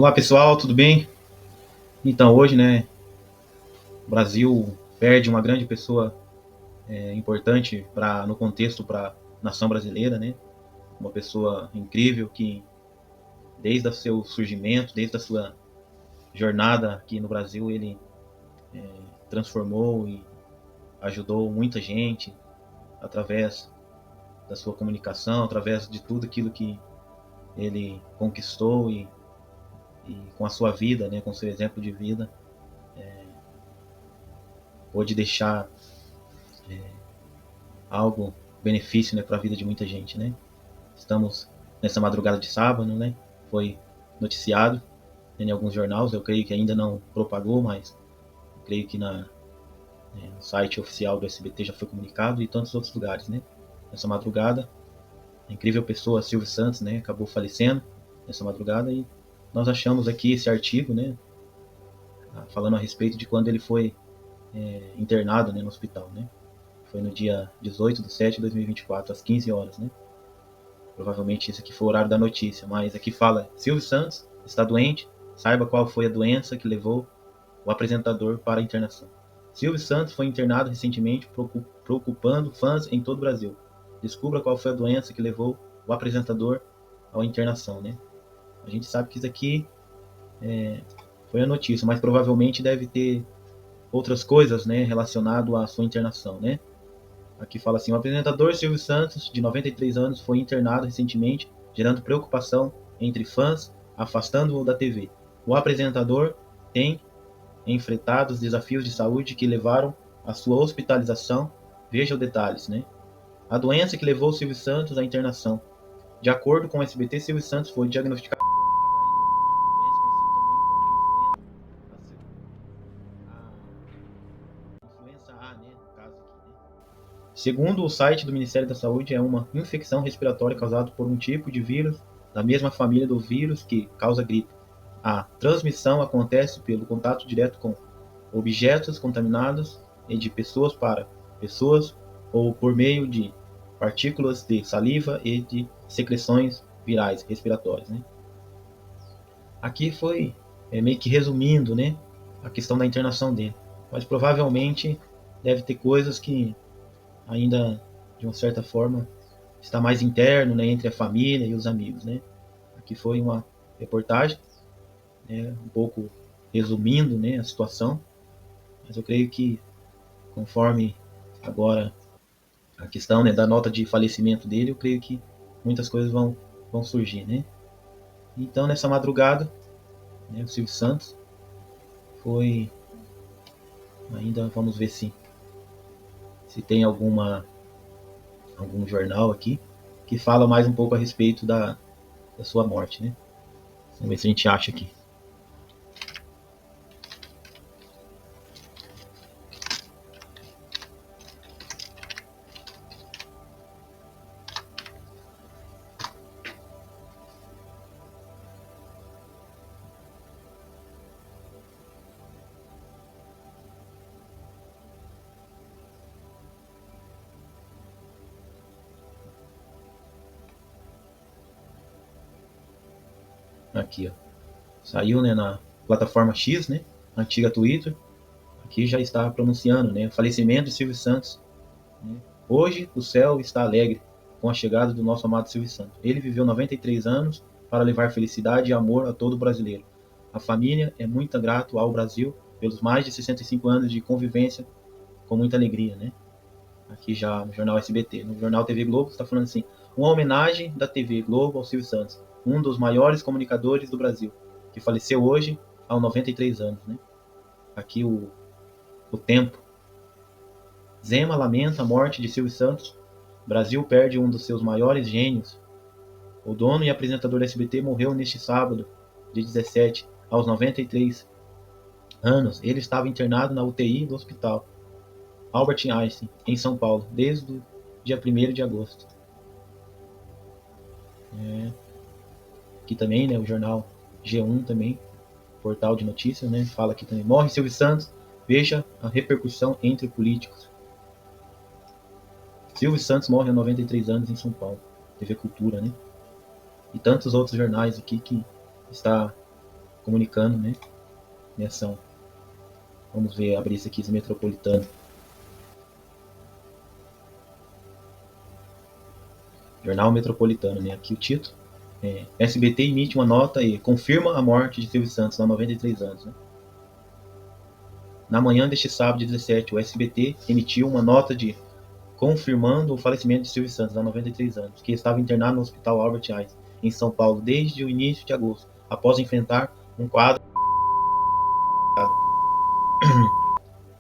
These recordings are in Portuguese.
Olá pessoal, tudo bem? Então hoje, né, o Brasil perde uma grande pessoa importante para no contexto para a nação brasileira, né? Uma pessoa incrível que desde o seu surgimento, desde a sua jornada aqui no Brasil, ele transformou e ajudou muita gente através da sua comunicação, através de tudo aquilo que ele conquistou e com a sua vida, né, com seu exemplo de vida, pôde deixar algo benefício, né, para a vida de muita gente, né? Estamos nessa madrugada de sábado, né? Foi noticiado em alguns jornais, eu creio que ainda não propagou, mas creio que no site oficial do SBT já foi comunicado e tantos outros lugares, né? Nessa madrugada, a incrível pessoa Silvio Santos, né, acabou falecendo nessa madrugada e nós achamos aqui esse artigo, né, falando a respeito de quando ele foi internado, né, no hospital, né? Foi no dia 18/7/2024, às 15 horas, né? Provavelmente esse aqui foi o horário da notícia, mas aqui fala: Silvio Santos está doente, saiba qual foi a doença que levou o apresentador para a internação. Silvio Santos foi internado recentemente, preocupando fãs em todo o Brasil. Descubra qual foi a doença que levou o apresentador à internação, né? A gente sabe que isso aqui foi a notícia, mas provavelmente deve ter outras coisas, né, relacionado à sua internação, né? Aqui fala assim: o apresentador Silvio Santos, de 93 anos, foi internado recentemente, gerando preocupação entre fãs, afastando-o da TV. O apresentador tem enfrentado os desafios de saúde que levaram à sua hospitalização. Veja os detalhes, né? A doença que levou Silvio Santos à internação. De acordo com o SBT, Silvio Santos foi diagnosticado com influenza A, né? No caso aqui, né? Segundo o site do Ministério da Saúde, é uma infecção respiratória causada por um tipo de vírus da mesma família do vírus que causa gripe. A transmissão acontece pelo contato direto com objetos contaminados e de pessoas para pessoas ou por meio de partículas de saliva e de secreções virais respiratórias, né? Aqui foi meio que resumindo, né, a questão da internação dele. Mas provavelmente deve ter coisas que ainda, de uma certa forma, está mais interno, né, entre a família e os amigos, né? Aqui foi uma reportagem, né, um pouco resumindo, né, a situação, mas eu creio que conforme agora a questão, né, da nota de falecimento dele, eu creio que muitas coisas vão surgir, né? Então nessa madrugada, né, o Silvio Santos foi, ainda vamos ver se tem algum jornal aqui que fala mais um pouco a respeito da sua morte, né? Vamos ver se a gente acha aqui. Aqui, ó. Saiu, né, na plataforma X, né? Antiga Twitter. Aqui já está pronunciando, né? Falecimento de Silvio Santos. Né? Hoje o céu está alegre com a chegada do nosso amado Silvio Santos. Ele viveu 93 anos para levar felicidade e amor a todo brasileiro. A família é muito grato ao Brasil pelos mais de 65 anos de convivência com muita alegria, né? Aqui já no jornal SBT. No jornal TV Globo está falando assim: uma homenagem da TV Globo ao Silvio Santos, um dos maiores comunicadores do Brasil, que faleceu hoje aos 93 anos, né? Aqui o tempo. Zema lamenta a morte de Silvio Santos. Brasil perde um dos seus maiores gênios. O dono e apresentador da SBT morreu neste sábado, dia 17, aos 93 anos. Ele estava internado na UTI do hospital Albert Einstein, em São Paulo, desde o dia 1º de agosto. Aqui também, né, o jornal G1 também, portal de notícias, né, fala aqui também: morre Silvio Santos, veja a repercussão entre políticos. Silvio Santos morre aos 93 anos em São Paulo, TV Cultura, né? E tantos outros jornais aqui que está comunicando, né, em ação. Vamos ver, abrir isso aqui, esse Metropolitano. Jornal Metropolitano, né? Aqui o título. SBT emite uma nota e confirma a morte de Silvio Santos, aos 93 anos. Né? Na manhã deste sábado, 17, o SBT emitiu uma nota confirmando o falecimento de Silvio Santos, aos 93 anos, que estava internado no Hospital Albert Einstein, em São Paulo, desde o início de agosto, após enfrentar um quadro.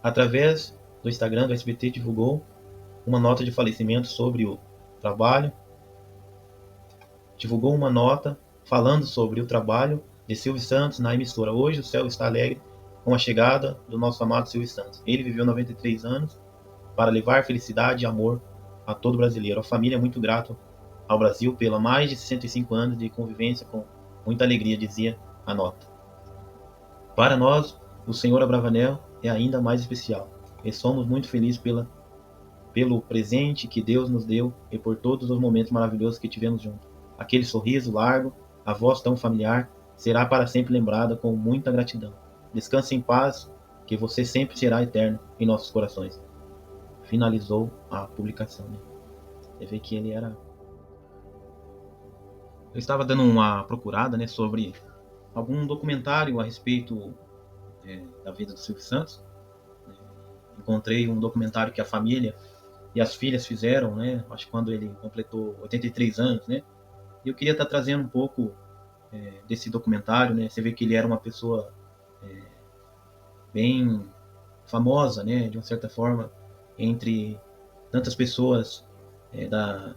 Através do Instagram do SBT, divulgou uma nota de falecimento sobre o trabalho. Divulgou uma nota falando sobre o trabalho de Silvio Santos na emissora. Hoje o céu está alegre com a chegada do nosso amado Silvio Santos. Ele viveu 93 anos para levar felicidade e amor a todo brasileiro. A família é muito grata ao Brasil pela mais de 65 anos de convivência com muita alegria, dizia a nota. Para nós, o Senhor Abravanel é ainda mais especial. E somos muito felizes pelo presente que Deus nos deu e por todos os momentos maravilhosos que tivemos juntos. Aquele sorriso largo, a voz tão familiar, será para sempre lembrada com muita gratidão. Descanse em paz, que você sempre será eterno em nossos corações. Finalizou a publicação. Né? Você vê que ele era... Eu estava dando uma procurada, né, sobre algum documentário a respeito da vida do Silvio Santos. Encontrei um documentário que a família e as filhas fizeram, né, acho que quando ele completou 83 anos, né. E eu queria estar trazendo um pouco desse documentário, né. Você vê que ele era uma pessoa bem famosa, né, de uma certa forma, entre tantas pessoas da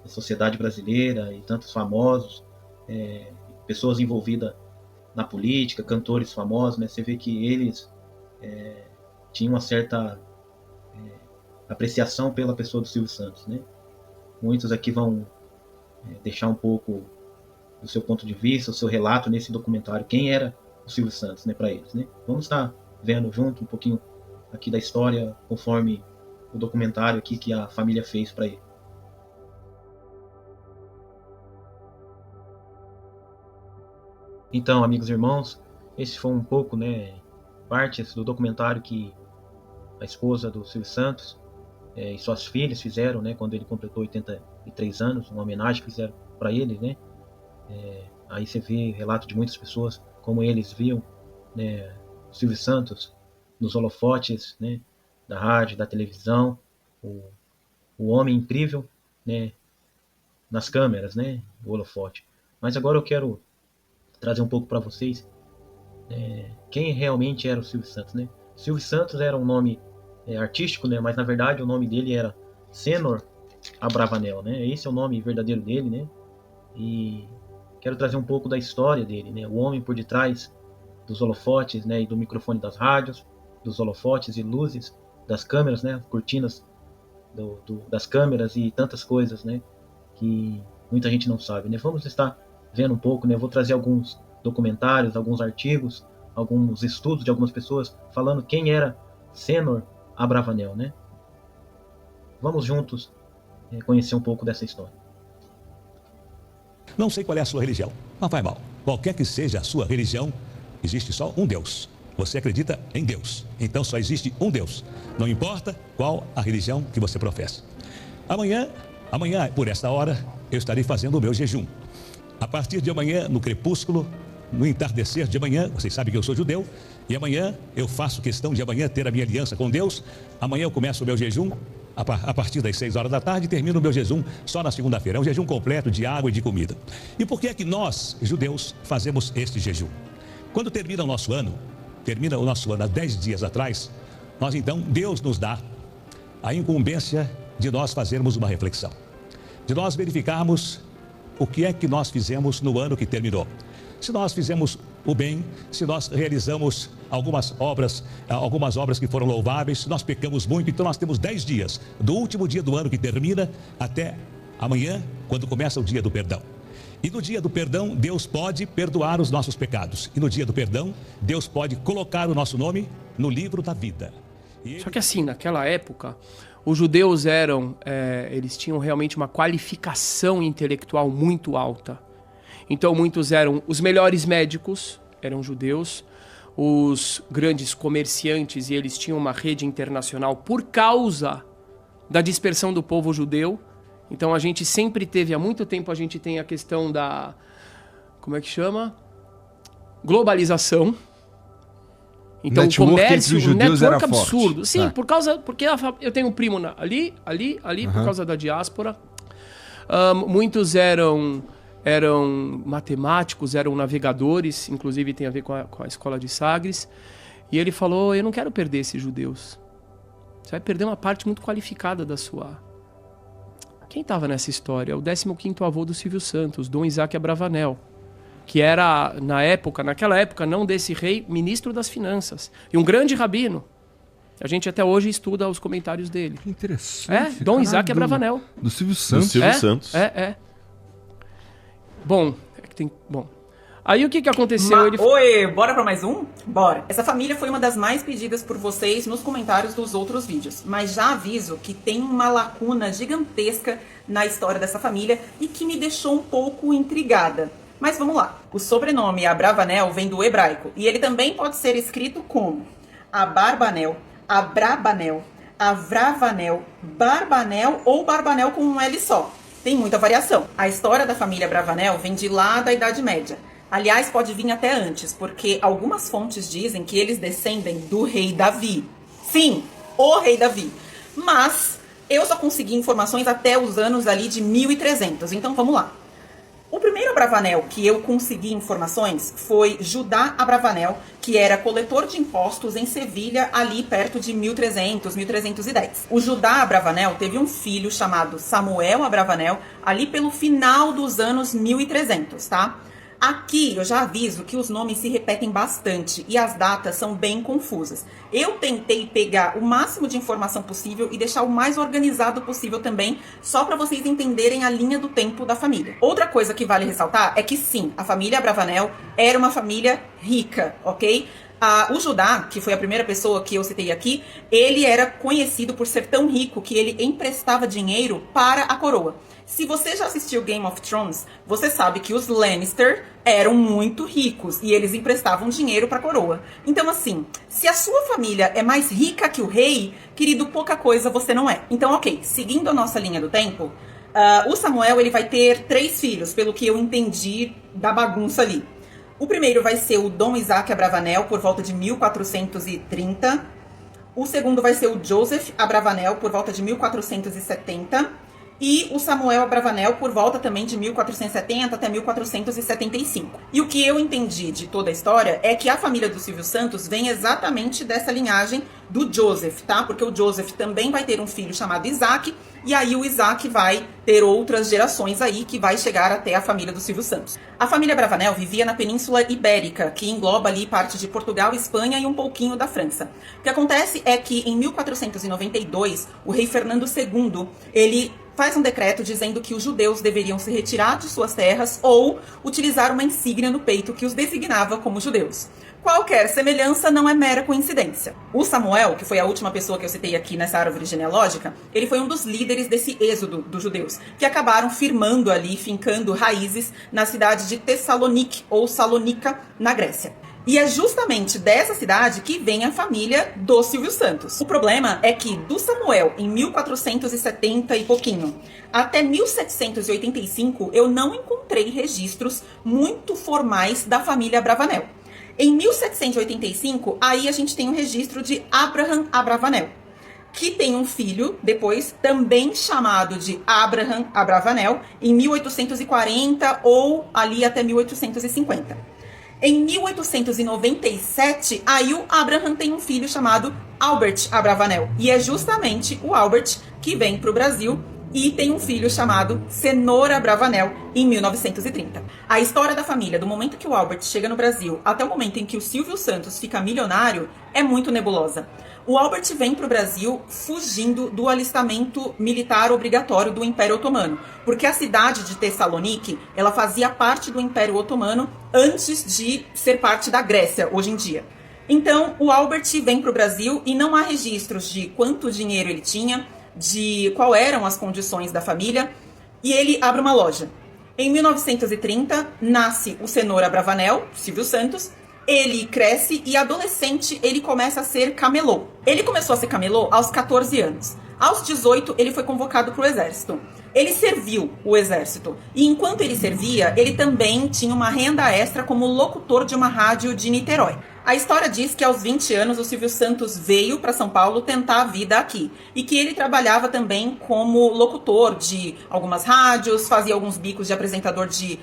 sociedade brasileira e tantos famosos, pessoas envolvidas na política, cantores famosos, né? Você vê que eles tinham uma certa apreciação pela pessoa do Silvio Santos, né? Muitos aqui vão deixar um pouco do seu ponto de vista, o seu relato nesse documentário, quem era o Silvio Santos, né, para eles, né? Vamos estar vendo junto um pouquinho aqui da história, conforme o documentário aqui que a família fez para ele. Então, amigos e irmãos, esse foi um pouco, né, partes do documentário que a esposa do Silvio Santos e suas filhas fizeram, né, quando ele completou 83 anos, uma homenagem que fizeram para ele, né. Aí você vê relato de muitas pessoas como eles viam, né, o Silvio Santos nos holofotes, né, da rádio, da televisão, o homem incrível, né, nas câmeras, né, o holofote. Mas agora eu quero trazer um pouco para vocês quem realmente era o Silvio Santos, né? Silvio Santos era um nome artístico, né? Mas na verdade o nome dele era Senor Abravanel, né? Esse é o nome verdadeiro dele, né? E quero trazer um pouco da história dele, né? O homem por detrás dos holofotes, né? E do microfone das rádios, dos holofotes e luzes, das câmeras, né? Cortinas das câmeras e tantas coisas, né? Que muita gente não sabe, né? Vamos estar vendo um pouco, né? Vou trazer alguns documentários, alguns artigos, alguns estudos de algumas pessoas falando quem era Senor Abravanel, né? Vamos juntos conhecer um pouco dessa história. Não sei qual é a sua religião, mas vai mal. Qualquer que seja a sua religião, existe só um Deus. Você acredita em Deus, então só existe um Deus. Não importa qual a religião que você professa. Amanhã, por esta hora, eu estarei fazendo o meu jejum. A partir de amanhã, no crepúsculo, no entardecer de amanhã, vocês sabem que eu sou judeu, e amanhã eu faço questão de amanhã ter a minha aliança com Deus. Amanhã eu começo o meu jejum a partir das 6 horas da tarde e termino o meu jejum só na segunda-feira. É um jejum completo de água e de comida. E por que é que nós, judeus, fazemos este jejum? Quando termina o nosso ano há 10 dias atrás, nós então, Deus nos dá a incumbência de nós fazermos uma reflexão, de nós verificarmos o que é que nós fizemos no ano que terminou. Se nós fizemos o bem, se nós realizamos algumas obras que foram louváveis, se nós pecamos muito, então nós temos 10 dias, do último dia do ano que termina até amanhã, quando começa o dia do perdão. E no dia do perdão, Deus pode perdoar os nossos pecados. E no dia do perdão, Deus pode colocar o nosso nome no livro da vida. Só que assim, naquela época, os judeus eles tinham realmente uma qualificação intelectual muito alta. Então muitos eram os melhores médicos, eram judeus. Os grandes comerciantes, e eles tinham uma rede internacional por causa da dispersão do povo judeu. Então a gente sempre teve, há muito tempo a gente tem a questão da, como é que chama? Globalização. Então o comércio, o network absurdo. Forte. Sim, porque eu tenho um primo ali, por causa da diáspora. Muitos eram matemáticos, eram navegadores, inclusive tem a ver com a escola de Sagres. E ele falou, eu não quero perder esses judeus. Você vai perder uma parte muito qualificada da sua... Quem estava nessa história? O 15º avô do Silvio Santos, Dom Isaac Abravanel, que era, naquela época, não desse rei, ministro das finanças. E um grande rabino. A gente até hoje estuda os comentários dele. Que interessante. Dom Isaac Abravanel. Do Silvio Santos. Do Silvio Santos. Bom, aí o que aconteceu? Oi, bora pra mais um? Bora. Essa família foi uma das mais pedidas por vocês nos comentários dos outros vídeos, mas já aviso que tem uma lacuna gigantesca na história dessa família e que me deixou um pouco intrigada. Mas vamos lá. O sobrenome Abravanel vem do hebraico e ele também pode ser escrito como Abarbanel, Abrabanel, Avravanel, Barbanel ou Barbanel com um L só. Tem muita variação. A história da família Abravanel vem de lá da Idade Média. Aliás, pode vir até antes, porque algumas fontes dizem que eles descendem do rei Davi. Sim, o rei Davi. Mas eu só consegui informações até os anos ali de 1300. Então vamos lá. O primeiro Abravanel que eu consegui informações foi Judá Abravanel, que era coletor de impostos em Sevilha, ali perto de 1300, 1310. O Judá Abravanel teve um filho chamado Samuel Abravanel, ali pelo final dos anos 1300, tá? Aqui eu já aviso que os nomes se repetem bastante e as datas são bem confusas. Eu tentei pegar o máximo de informação possível e deixar o mais organizado possível também, só para vocês entenderem a linha do tempo da família. Outra coisa que vale ressaltar é que sim, a família Abravanel era uma família rica, ok? O Judá, que foi a primeira pessoa que eu citei aqui, ele era conhecido por ser tão rico que ele emprestava dinheiro para a coroa. Se você já assistiu Game of Thrones, você sabe que os Lannister eram muito ricos e eles emprestavam dinheiro para a coroa. Então, assim, se a sua família é mais rica que o rei, querido, pouca coisa você não é. Então, ok, seguindo a nossa linha do tempo, o Samuel ele vai ter 3 filhos, pelo que eu entendi da bagunça ali. O primeiro vai ser o Dom Isaac Abravanel, por volta de 1430. O segundo vai ser o Joseph Abravanel, por volta de 1470. E o Samuel Abravanel por volta também de 1470 até 1475. E o que eu entendi de toda a história é que a família do Silvio Santos vem exatamente dessa linhagem do Joseph, tá? Porque o Joseph também vai ter um filho chamado Isaac, e aí o Isaac vai ter outras gerações aí que vai chegar até a família do Silvio Santos. A família Abravanel vivia na Península Ibérica, que engloba ali parte de Portugal, Espanha e um pouquinho da França. O que acontece é que em 1492, o rei Fernando II, ele faz um decreto dizendo que os judeus deveriam se retirar de suas terras ou utilizar uma insígnia no peito que os designava como judeus. Qualquer semelhança não é mera coincidência. O Samuel, que foi a última pessoa que eu citei aqui nessa árvore genealógica, ele foi um dos líderes desse êxodo dos judeus, que acabaram firmando ali, fincando raízes na cidade de Tessalonique, ou Salônica, na Grécia. E é justamente dessa cidade que vem a família do Silvio Santos. O problema é que do Samuel, em 1470 e pouquinho, até 1785, eu não encontrei registros muito formais da família Abravanel. Em 1785, aí a gente tem o registro de Abraham Abravanel, que tem um filho, depois também chamado de Abraham Abravanel, em 1840 ou ali até 1850. Em 1897, aí o Abraham tem um filho chamado Albert Abravanel. E é justamente o Albert que vem para o Brasil e tem um filho chamado Cenoura Abravanel em 1930. A história da família, do momento que o Albert chega no Brasil até o momento em que o Silvio Santos fica milionário, é muito nebulosa. O Albert vem para o Brasil fugindo do alistamento militar obrigatório do Império Otomano, porque a cidade de Tessalonique, ela fazia parte do Império Otomano antes de ser parte da Grécia, hoje em dia. Então, o Albert vem para o Brasil e não há registros de quanto dinheiro ele tinha, de qual eram as condições da família, e ele abre uma loja. Em 1930, nasce o Cenoura Abravanel, Silvio Santos, Ele cresce e adolescente ele começa a ser camelô. Ele começou a ser camelô aos 14 anos. Aos 18 ele foi convocado para o exército. Ele serviu o exército e enquanto ele servia, ele também tinha uma renda extra como locutor de uma rádio de Niterói. A história diz que aos 20 anos o Silvio Santos veio para São Paulo tentar a vida aqui e que ele trabalhava também como locutor de algumas rádios, fazia alguns bicos de apresentador de,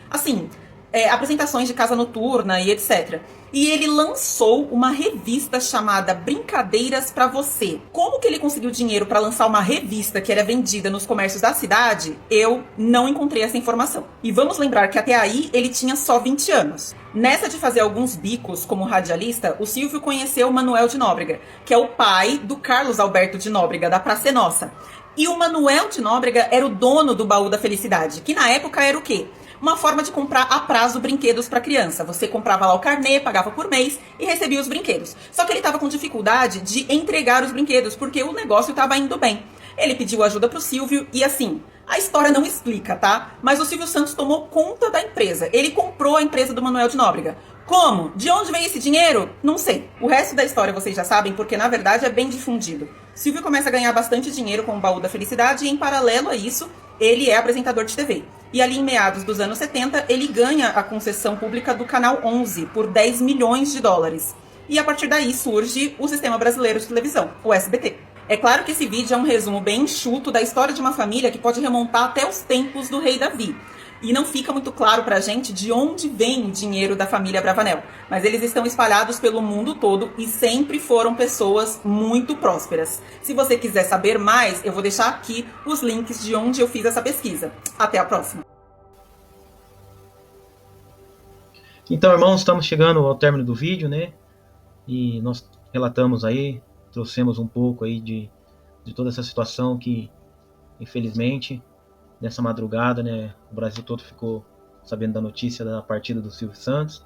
apresentações de casa noturna e etc. E ele lançou uma revista chamada Brincadeiras pra Você. Como que ele conseguiu dinheiro para lançar uma revista que era vendida nos comércios da cidade? Eu não encontrei essa informação. E vamos lembrar que até aí ele tinha só 20 anos. Nessa de fazer alguns bicos como radialista, o Silvio conheceu o Manuel de Nóbrega, que é o pai do Carlos Alberto de Nóbrega, da Praça é Nossa. E o Manuel de Nóbrega era o dono do Baú da Felicidade, que na época era o quê? Uma forma de comprar a prazo brinquedos para criança. Você comprava lá o carnê, pagava por mês e recebia os brinquedos. Só que ele estava com dificuldade de entregar os brinquedos, porque o negócio estava indo bem. Ele pediu ajuda pro Silvio e assim, a história não explica, tá? Mas o Silvio Santos tomou conta da empresa. Ele comprou a empresa do Manuel de Nóbrega. Como? De onde veio esse dinheiro? Não sei. O resto da história vocês já sabem, porque na verdade é bem difundido. Silvio começa a ganhar bastante dinheiro com o Baú da Felicidade e em paralelo a isso, ele é apresentador de TV. E ali em meados dos anos 70, ele ganha a concessão pública do Canal 11 por 10 milhões de dólares. E a partir daí surge o Sistema Brasileiro de Televisão, o SBT. É claro que esse vídeo é um resumo bem enxuto da história de uma família que pode remontar até os tempos do rei Davi. E não fica muito claro pra gente de onde vem o dinheiro da família Bravanel. Mas eles estão espalhados pelo mundo todo e sempre foram pessoas muito prósperas. Se você quiser saber mais, eu vou deixar aqui os links de onde eu fiz essa pesquisa. Até a próxima! Então, irmãos, estamos chegando ao término do vídeo, né? E nós relatamos aí, trouxemos um pouco aí de toda essa situação que, infelizmente, nessa madrugada, né, o Brasil todo ficou sabendo da notícia da partida do Silvio Santos.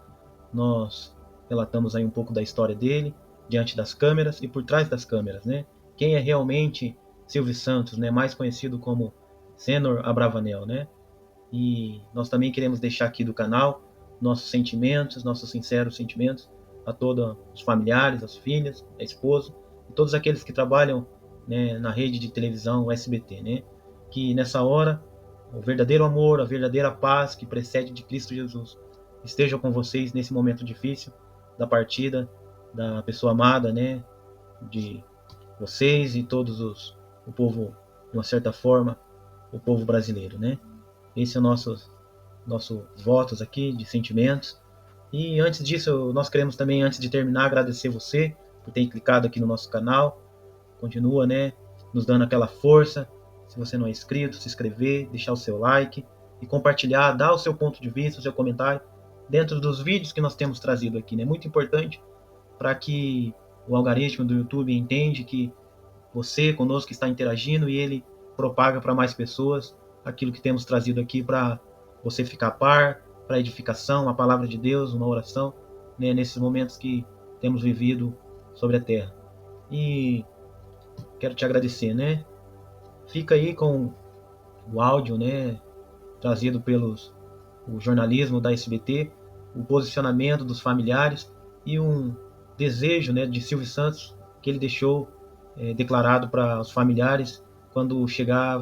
Nós relatamos aí um pouco da história dele, diante das câmeras e por trás das câmeras, né? Quem é realmente Silvio Santos, né, mais conhecido como Senhor Abravanel, né? E nós também queremos deixar aqui do canal nossos sentimentos, nossos sinceros sentimentos a todos os familiares, as filhas, a esposa e todos aqueles que trabalham, né, na rede de televisão, o SBT, né? Que nessa hora o verdadeiro amor, a verdadeira paz que precede de Cristo Jesus esteja com vocês nesse momento difícil da partida da pessoa amada, né, de vocês e todos o povo, de uma certa forma, o povo brasileiro, né? Esse é o nossos votos aqui de sentimentos. E antes disso, nós queremos também, antes de terminar, agradecer você por ter clicado aqui no nosso canal. Continua, né, nos dando aquela força. Se você não é inscrito, se inscrever, deixar o seu like e compartilhar, dar o seu ponto de vista, o seu comentário dentro dos vídeos que nós temos trazido aqui, né? Muito importante para que o algoritmo do YouTube entenda que você conosco está interagindo e ele propaga para mais pessoas aquilo que temos trazido aqui para você ficar a par, para edificação, a palavra de Deus, uma oração, né? Nesses momentos que temos vivido sobre a terra. E quero te agradecer, né? Fica aí com o áudio, né, trazido o jornalismo da SBT, o posicionamento dos familiares e um desejo, né, de Silvio Santos que ele deixou declarado para os familiares quando chegar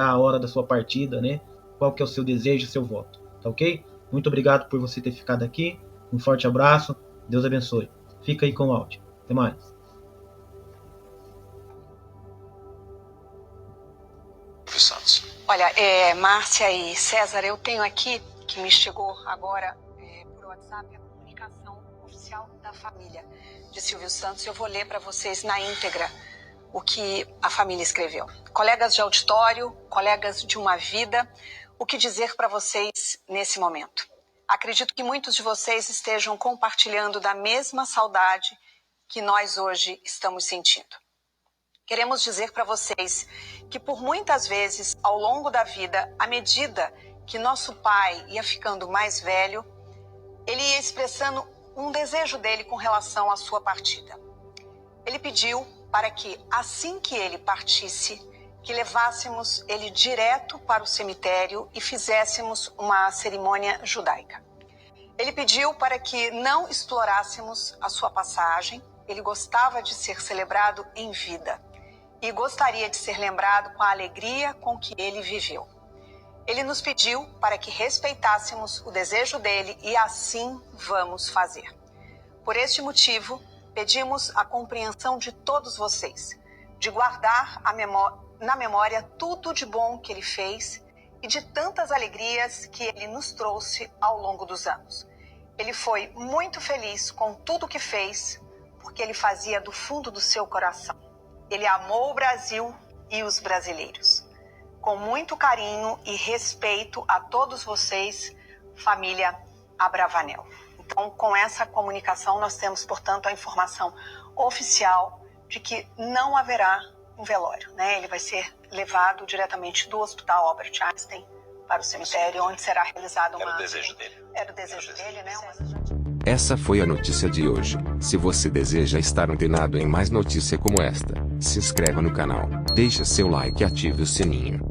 a hora da sua partida, né? Qual que é o seu desejo, o seu voto, tá ok? Muito obrigado por você ter ficado aqui. Um forte abraço. Deus abençoe. Fica aí com o áudio. Até mais. Santos. Olha, Márcia e César, eu tenho aqui, que me chegou agora por WhatsApp, a comunicação oficial da família de Silvio Santos. Eu vou ler para vocês na íntegra o que a família escreveu. Colegas de auditório, colegas de uma vida, o que dizer para vocês nesse momento? Acredito que muitos de vocês estejam compartilhando da mesma saudade que nós hoje estamos sentindo. Queremos dizer para vocês que por muitas vezes, ao longo da vida, à medida que nosso pai ia ficando mais velho, ele ia expressando um desejo dele com relação à sua partida. Ele pediu para que, assim que ele partisse, que levássemos ele direto para o cemitério e fizéssemos uma cerimônia judaica. Ele pediu para que não explorássemos a sua passagem. Ele gostava de ser celebrado em vida e gostaria de ser lembrado com a alegria com que ele viveu. Ele nos pediu para que respeitássemos o desejo dele e assim vamos fazer. Por este motivo, pedimos a compreensão de todos vocês, de guardar na memória tudo de bom que ele fez e de tantas alegrias que ele nos trouxe ao longo dos anos. Ele foi muito feliz com tudo que fez, porque ele fazia do fundo do seu coração. Ele amou o Brasil e os brasileiros. Com muito carinho e respeito a todos vocês, família Abravanel. Então, com essa comunicação, nós temos, portanto, a informação oficial de que não haverá um velório, né? Ele vai ser levado diretamente do Hospital Albert Einstein para o cemitério, onde será realizado uma... Era o desejo dele. Era o desejo dele, né? Essa foi a notícia de hoje. Se você deseja estar antenado em mais notícias como esta, se inscreva no canal, deixe seu like e ative o sininho.